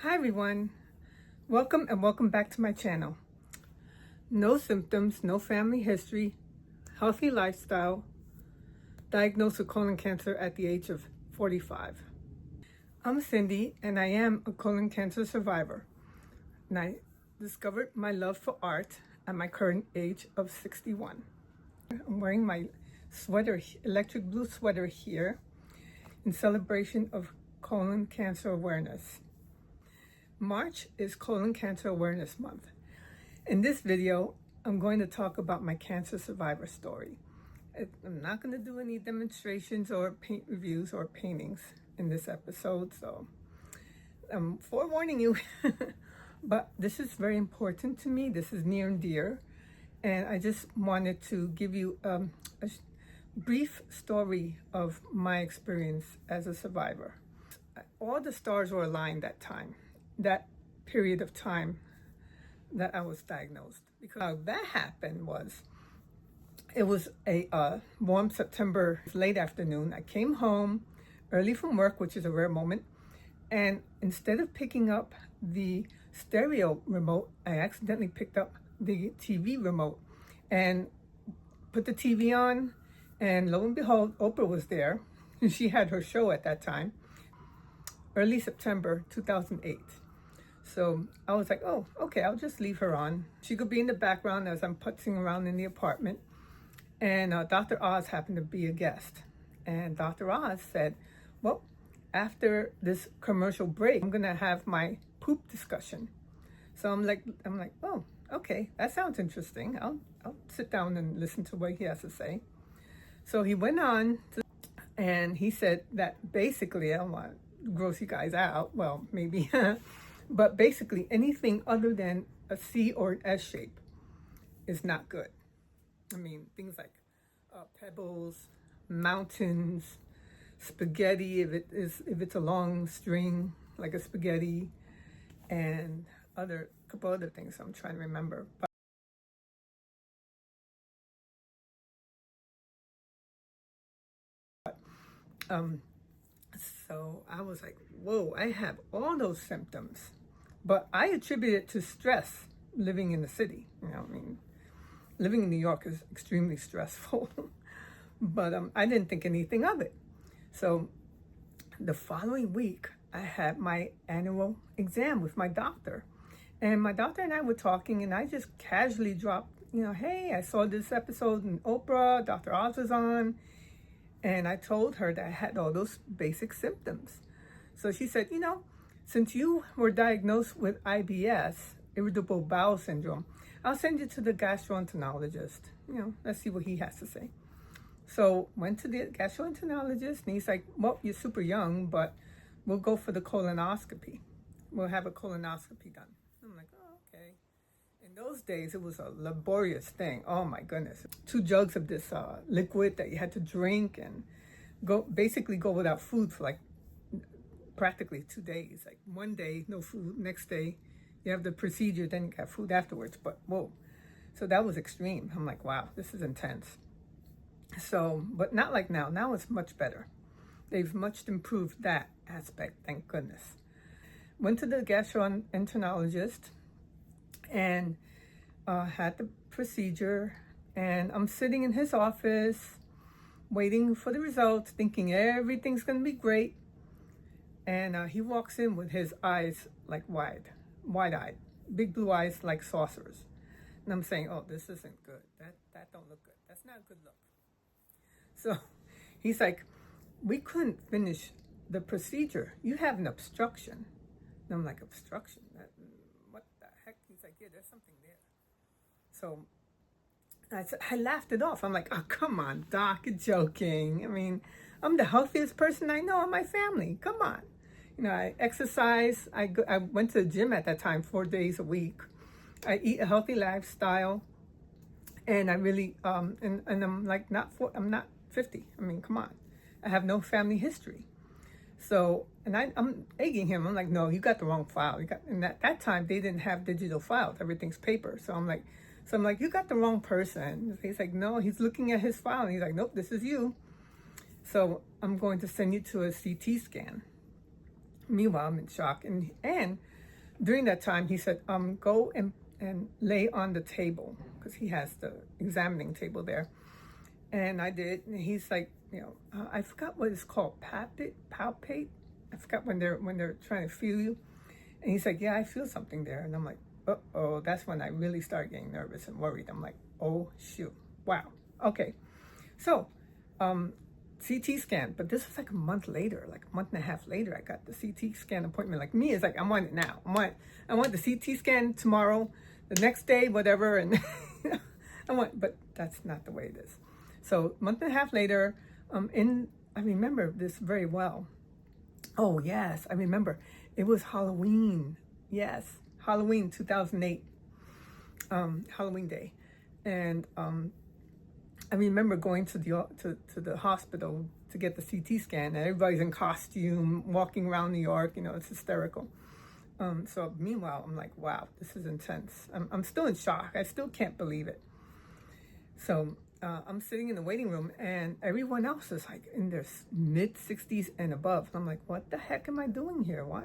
Hi everyone, welcome and welcome back to my channel. No symptoms, no family history, healthy lifestyle, diagnosed with colon cancer at the age of 45. I'm Cindy and I am a colon cancer survivor, and I discovered my love for art at my current age of 61. I'm wearing my sweater, electric blue sweater here in celebration of colon cancer awareness. March is Colon Cancer Awareness Month. In this video, I'm going to talk about my cancer survivor story. I'm not going to do any demonstrations or paint reviews or paintings in this episode, so I'm forewarning you. But this is very important to me. This is near and dear. And I just wanted to give you a brief story of my experience as a survivor. All the stars were aligned that period of time that I was diagnosed. Because how that happened was, it was a warm September late afternoon. I came home early from work, which is a rare moment, and instead of picking up the stereo remote, I accidentally picked up the TV remote and put the TV on, and lo and behold, Oprah was there. She had her show at that time, early September 2008. So I was like, oh, okay, I'll just leave her on. She could be in the background as I'm putzing around in the apartment. And Dr. Oz happened to be a guest. And Dr. Oz said, well, after this commercial break, I'm gonna have my poop discussion. So I'm like, oh, okay, that sounds interesting. I'll sit down and listen to what he has to say. So he went on and he said that basically, I don't want to gross you guys out. Well, maybe. But basically, anything other than a C or an S shape is not good. I mean, things like pebbles, mountains, spaghetti, if it's a long string, like a spaghetti, and a couple other things I'm trying to remember. But, so I was like, whoa, I have all those symptoms. But I attribute it to stress living in the city. I mean, living in New York is extremely stressful. But I didn't think anything of it. So the following week, I had my annual exam with my doctor. And my doctor and I were talking, and I just casually dropped, hey, I saw this episode in Oprah, Dr. Oz was on. And I told her that I had all those basic symptoms. So she said, since you were diagnosed with IBS, irritable bowel syndrome, I'll send you to the gastroenterologist. Let's see what he has to say. So went to the gastroenterologist, and he's like, well, you're super young, but we'll go for the colonoscopy. We'll have a colonoscopy done. I'm like, oh, okay. In those days, it was a laborious thing. Oh my goodness. 2 jugs of this liquid that you had to drink and basically go without food for like practically 2 days. Like one day, no food. Next day, you have the procedure, then you have food afterwards. But whoa. So that was extreme. I'm like, wow, this is intense. So, but not like now. Now it's much better. They've much improved that aspect, thank goodness. Went to the gastroenterologist and had the procedure, and I'm sitting in his office waiting for the results, thinking everything's gonna be great. And he walks in with his eyes like wide-eyed, big blue eyes like saucers. And I'm saying, oh, this isn't good. That don't look good. That's not a good look. So he's like, we couldn't finish the procedure. You have an obstruction. And I'm like, obstruction? What the heck? He's like, yeah, there's something there. So I laughed it off. I'm like, oh, come on, doc, you're joking. I mean, I'm the healthiest person I know in my family. Come on. I exercise. I went to the gym at that time 4 days a week. I eat a healthy lifestyle. And I really, and I'm like, I'm not 50. I mean, come on. I have no family history. So, and I'm egging him. I'm like, no, you got the wrong file. And at that time, they didn't have digital files. Everything's paper. So I'm like, you got the wrong person. He's like, no, he's looking at his file. And he's like, nope, this is you. So I'm going to send you to a CT scan. Meanwhile, I'm in shock. And during that time, he said, go and lay on the table, because he has the examining table there. And I did. And he's like, I forgot what it's called, palpate. I forgot when they're trying to feel you. And he's like, yeah, I feel something there. And I'm like, uh-oh, that's when I really start getting nervous and worried. I'm like, oh, shoot. Wow. Okay. So, CT scan, but this was like a month later, like a month and a half later, I got the CT scan appointment. Like me, it's like, I want it now. I want the CT scan tomorrow, the next day, whatever. And but that's not the way it is. So month and a half later, I remember this very well. Oh yes, I remember. It was Halloween. Yes, Halloween 2008, Halloween day, and I remember going to the hospital to get the CT scan, and everybody's in costume, walking around New York. It's hysterical. So meanwhile, I'm like, wow, this is intense. I'm still in shock. I still can't believe it. So I'm sitting in the waiting room, and everyone else is like in their mid-60s and above. I'm like, what the heck am I doing here? Why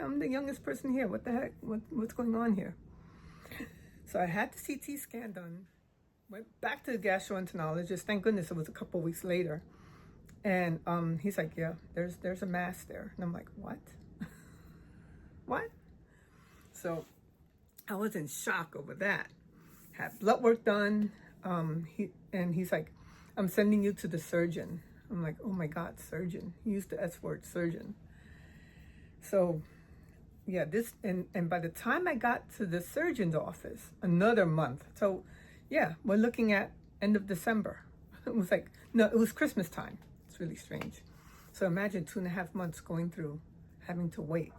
I'm the youngest person here? What the heck? What's going on here? So I had the CT scan done. Went back to the gastroenterologist. Thank goodness it was a couple of weeks later. And he's like, yeah, there's a mass there. And I'm like, what? What? So I was in shock over that. Had blood work done. He's like, I'm sending you to the surgeon. I'm like, oh my God, surgeon. He used the S word, surgeon. So yeah, and by the time I got to the surgeon's office, another month. So yeah, we're looking at end of December. It was like, no, it was Christmas time. It's really strange. So imagine 2.5 months going through, having to wait,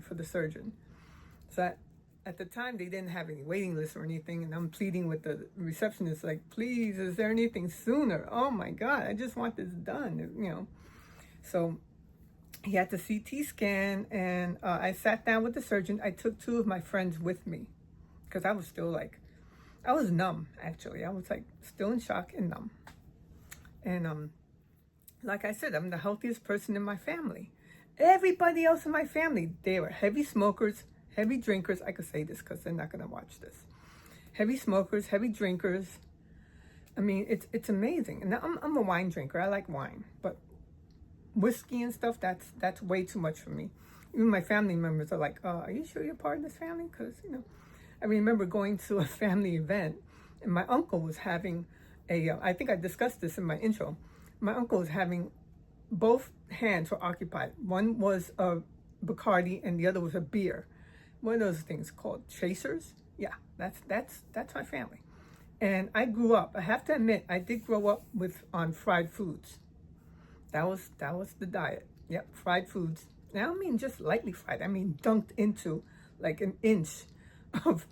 for the surgeon. So at the time, they didn't have any waiting lists or anything, and I'm pleading with the receptionist, like, please, is there anything sooner? Oh my God, I just want this done, So he had the CT scan, and I sat down with the surgeon. I took 2 of my friends with me, because I was still like, I was numb, actually. I was like still in shock and numb. And like I said, I'm the healthiest person in my family. Everybody else in my family, they were heavy smokers, heavy drinkers. I could say this because they're not going to watch this. Heavy smokers, heavy drinkers. It's amazing. And I'm a wine drinker. I like wine. But whiskey and stuff, that's way too much for me. Even my family members are like, are you sure you're part of this family? Because, I remember going to a family event, and my uncle was having I think I discussed this in my intro. My uncle was having, both hands were occupied. One was a Bacardi and the other was a beer. One of those things called chasers. Yeah, that's my family. And I grew up, I have to admit, I did grow up on fried foods. That was the diet. Yep, fried foods. Now, I don't mean just lightly fried. I mean dunked into like an inch of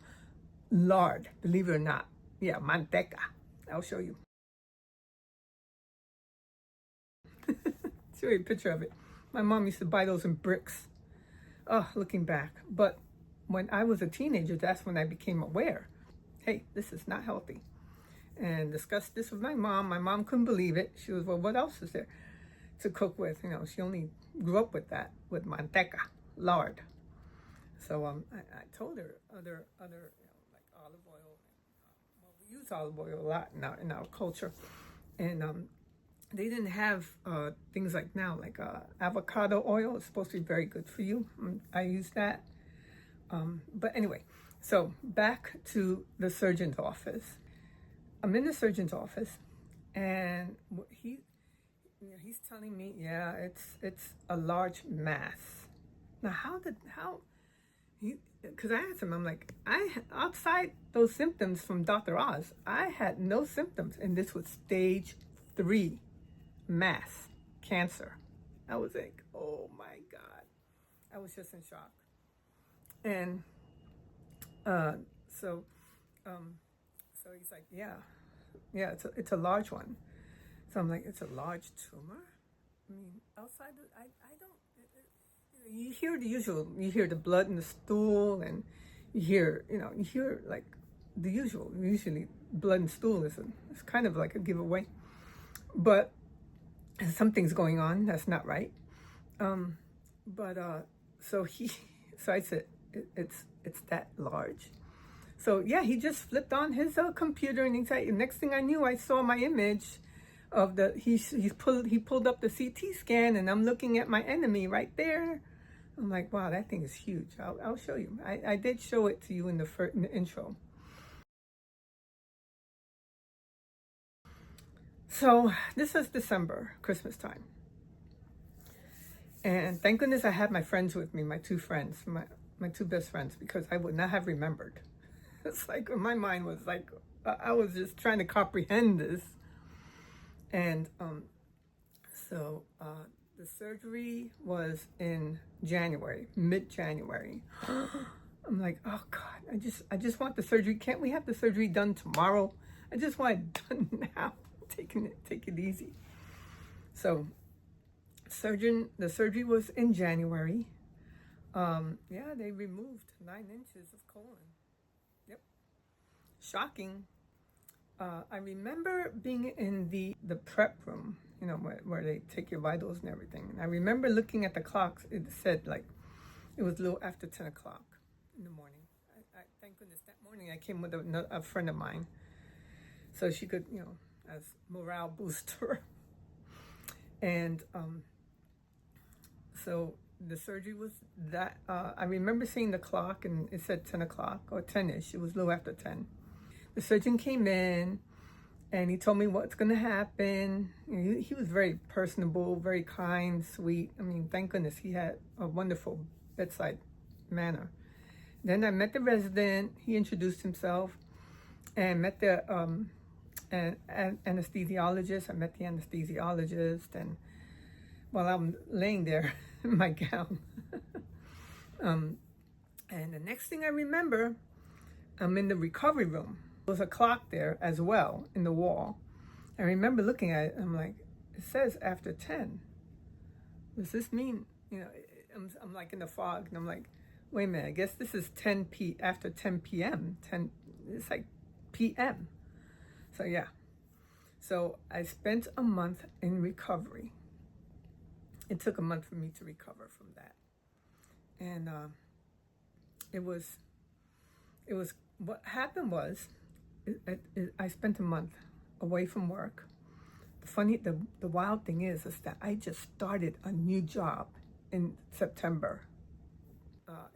lard, believe it or not. Yeah, manteca. I'll show you. Show you a picture of it. My mom used to buy those in bricks. Oh, looking back. But when I was a teenager, that's when I became aware. Hey, this is not healthy. And discussed this with my mom. My mom couldn't believe it. She was, well, what else is there to cook with? She only grew up with that, with manteca, lard. So I told her other like olive oil. Well, we use olive oil a lot in our culture, and they didn't have things like now, like avocado oil. It's supposed to be very good for you. I use that. But anyway, so back to the surgeon's office. I'm in the surgeon's office, and he's telling me, yeah, it's a large mass. Now, because I asked him, I'm like, outside those symptoms from Dr. Oz, I had no symptoms, and this was stage 3 mass cancer. I was like, oh my God. I was just in shock. And so he's like, yeah, it's a large one. So I'm like, it's a large tumor? Outside, I don't, you hear the usual, you hear the blood in the stool, and you hear like the usual. Usually blood and stool is kind of like a giveaway. But something's going on that's not right. But so he, so I said, it's that large. So yeah, he just flipped on his computer, and next thing I knew, I saw my image of he pulled up the CT scan, and I'm looking at my enemy right there. I'm like, wow, that thing is huge. I'll show you. I did show it to you in in the intro. So this is December, Christmas time. And thank goodness I had my friends with me, my two friends, my two best friends, because I would not have remembered. It's like my mind was like, I was just trying to comprehend this. And so the surgery was in January, mid-January. I'm like, oh God, I just want the surgery. Can't we have the surgery done tomorrow? I just want it done now. Take it easy. So the surgery was in January. Yeah, they removed 9 inches of colon. Yep. Shocking. I remember being in the prep room, you know, where they take your vitals and everything. And I remember looking at the clocks. It said like it was a little after 10 o'clock in the morning. I thank goodness that morning I came with a friend of mine, so she could, you know, as morale booster. And so the surgery was that. I remember seeing the clock, and it said 10 o'clock or 10-ish. It was a little after 10. The surgeon came in, and he told me what's going to happen. He was very personable, very kind, sweet. I mean, thank goodness he had a wonderful bedside manner. Then I met the resident. He introduced himself, and met the anesthesiologist. I met the anesthesiologist, and while I'm laying there in my gown, and the next thing I remember, I'm in the recovery room. There was a clock there as well in the wall. I remember looking at it. I'm like, it says after 10. Does this mean, you know? I'm like in the fog, and I'm like, wait a minute. I guess this is after 10 p.m. 10. It's like p.m. So yeah. So I spent a month in recovery. It took a month for me to recover from that, and it was what happened was I spent a month away from work. The wild thing is that I just started a new job in September.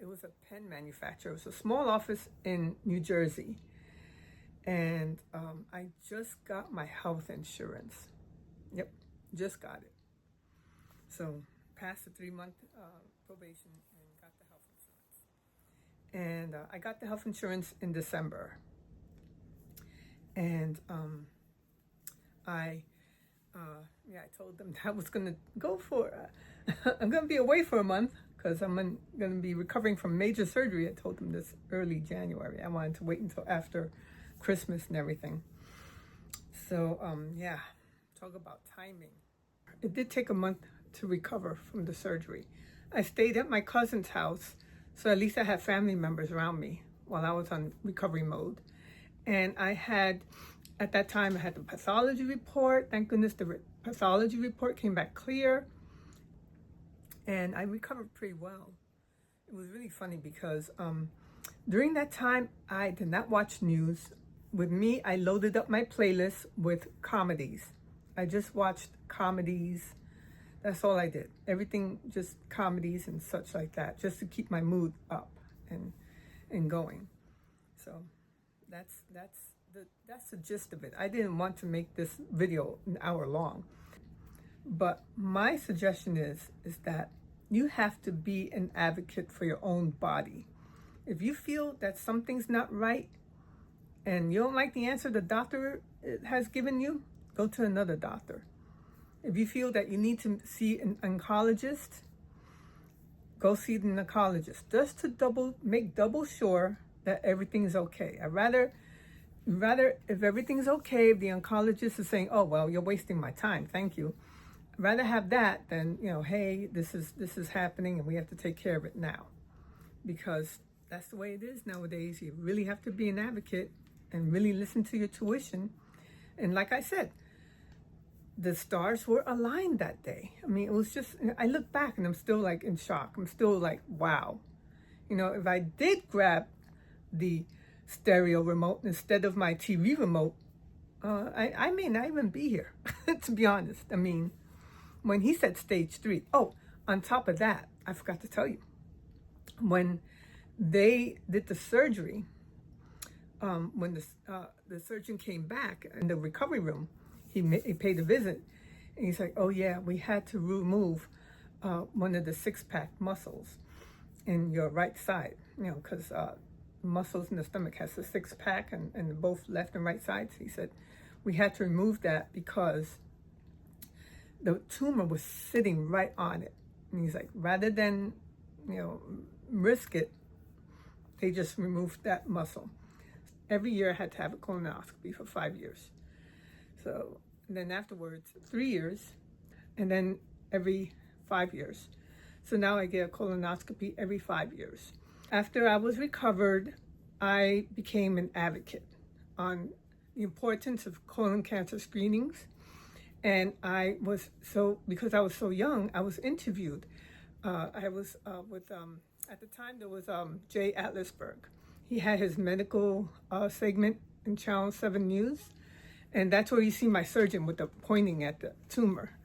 It was a pen manufacturer. It was a small office in New Jersey, and I just got my health insurance. Yep, just got it. So passed the 3-month probation and got the health insurance. And I got the health insurance in December. And I told them that I was going to go for, I'm going to be away for a month because I'm going to be recovering from major surgery. I told them this early January. I wanted to wait until after Christmas and everything. So, yeah, talk about timing. It did take a month to recover from the surgery. I stayed at my cousin's house, so at least I had family members around me while I was on recovery mode. And at that time, I had the pathology report. Thank goodness the pathology report came back clear. And I recovered pretty well. It was really funny because during that time, I did not watch news. With me, I loaded up my playlist with comedies. I just watched comedies. That's all I did. Everything, just comedies and such like that, just to keep my mood up and going. So that's the gist of it. I didn't want to make this video an hour long, but my suggestion is that you have to be an advocate for your own body. If you feel that something's not right and you don't like the answer the doctor has given you, go to another doctor. If you feel that you need to see an oncologist, go see the oncologist, just to make double sure that everything is okay. I'd rather if everything's okay, if the oncologist is saying, oh, well, you're wasting my time, thank you. I'd rather have that than, you know, hey, this is happening and we have to take care of it now. Because that's the way it is nowadays. You really have to be an advocate and really listen to your tuition. And like I said, the stars were aligned that day. I mean, it was just, I look back and I'm still like in shock. I'm still like, wow. You know, if I did grab the stereo remote instead of my TV remote, I may not even be here, to be honest. I mean, when he said stage 3, oh, on top of that, I forgot to tell you, when they did the surgery, when the surgeon came back in the recovery room, he paid a visit, and he's like, oh yeah, we had to remove one of the six-pack muscles in your right side, you know, because muscles in the stomach has a six-pack and both left and right sides. He said, we had to remove that because the tumor was sitting right on it. And he's like, rather than, you know, risk it, they just removed that muscle. Every year I had to have a colonoscopy for 5 years. So then afterwards, 3 years, and then every 5 years. So now I get a colonoscopy every 5 years. After I was recovered, I became an advocate on the importance of colon cancer screenings. And I was because I was so young, I was interviewed. I was with, at the time there was Jay Atlasberg. He had his medical segment in Channel 7 News. And that's where you see my surgeon with the pointing at the tumor.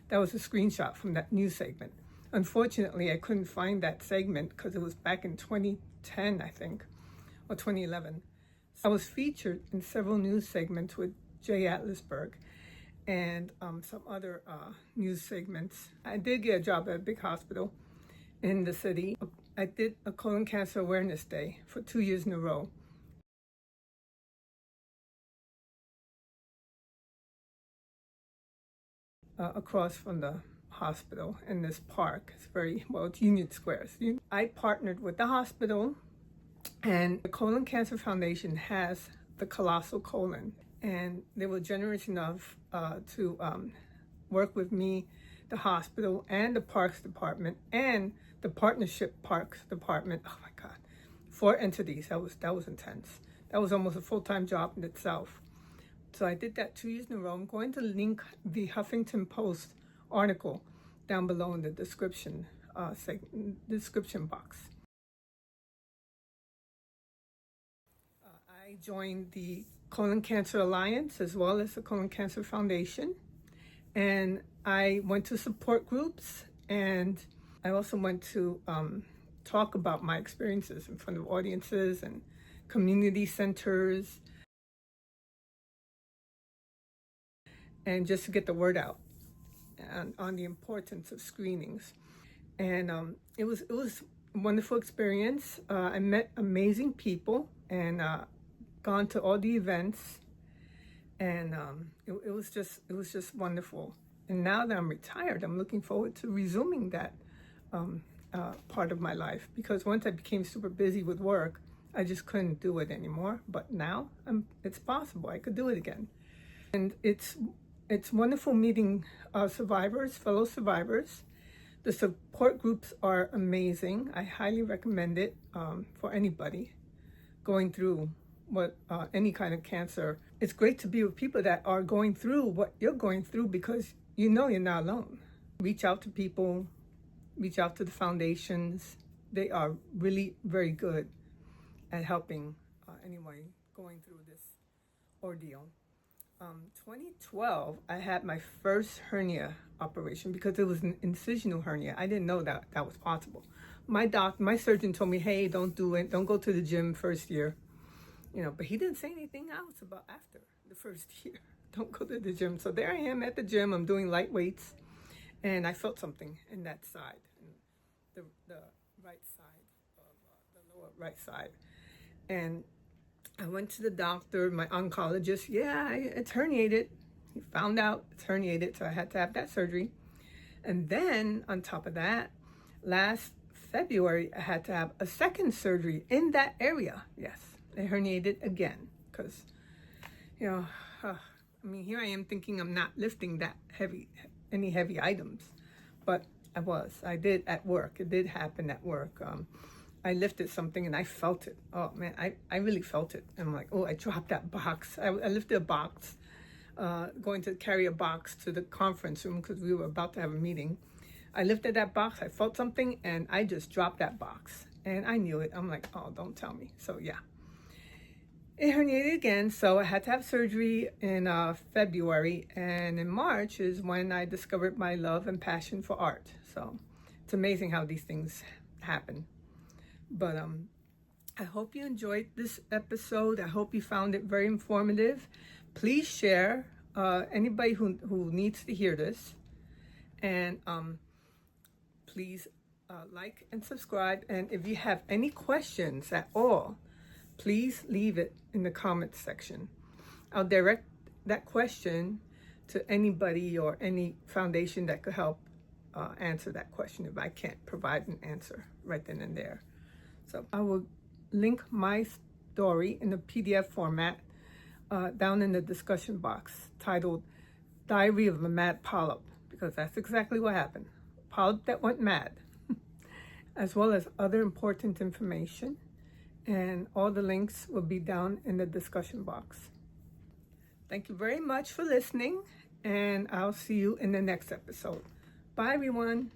That was a screenshot from that news segment. Unfortunately, I couldn't find that segment because it was back in 2010, I think, or 2011. I was featured in several news segments with Jay Atlasberg and some other news segments. I did get a job at a big hospital in the city. I did a colon cancer awareness day for 2 years in a row. Across from the hospital in this park. It's it's Union Square. I partnered with the hospital, and the Colon Cancer Foundation has the colossal colon, and they were generous enough to work with me, the hospital, and the Parks Department, and the Partnership Parks Department. Oh my God, 4 entities. That was intense. That was almost a full-time job in itself. So I did that 2 years in a row. I'm going to link the Huffington Post article down below in the description box. I joined the Colon Cancer Alliance as well as the Colon Cancer Foundation. And I went to support groups, and I also went to talk about my experiences in front of audiences and community centers, and just to get the word out on the importance of screenings. And it was a wonderful experience. I met amazing people and gone to all the events, and it was just wonderful. And now that I'm retired, I'm looking forward to resuming that part of my life, because once I became super busy with work, I just couldn't do it anymore. But now it's possible. I could do it again. And it's wonderful meeting survivors, fellow survivors. The support groups are amazing. I highly recommend it for anybody going through any kind of cancer. It's great to be with people that are going through what you're going through, because you know you're not alone. Reach out to people, reach out to the foundations. They are really very good at helping anyone going through this ordeal. 2012, I had my first hernia operation because it was an incisional hernia. I didn't know that was possible. My surgeon told me, hey, don't do it. Don't go to the gym first year. But he didn't say anything else about after the first year. Don't go to the gym. So there I am at the gym. I'm doing light weights, and I felt something in that side, in the right side of the lower right side. And I went to the doctor, my oncologist. Yeah, it's herniated. He found out it's herniated, so I had to have that surgery. And then on top of that, last February, I had to have a second surgery in that area. Yes, they herniated again because, here I am thinking I'm not lifting any heavy items, but I did at work. It did happen at work. I lifted something and I felt it. Oh man, I really felt it. And I'm like, oh, I dropped that box. I lifted a box, going to carry a box to the conference room because we were about to have a meeting. I lifted that box, I felt something, and I just dropped that box. And I knew it. I'm like, oh, don't tell me. So yeah. It herniated again, so I had to have surgery in February. And in March is when I discovered my love and passion for art. So it's amazing how these things happen. But I hope you enjoyed this episode. I hope you found it very informative. Please share, anybody who needs to hear this. And please like and subscribe. And if you have any questions at all, please leave it in the comments section. I'll direct that question to anybody or any foundation that could help answer that question if I can't provide an answer right then and there. So I will link my story in the PDF format down in the discussion box titled Diary of a Mad Polyp, because that's exactly what happened. Polyp that went mad, as well as other important information. And all the links will be down in the discussion box. Thank you very much for listening, and I'll see you in the next episode. Bye, everyone.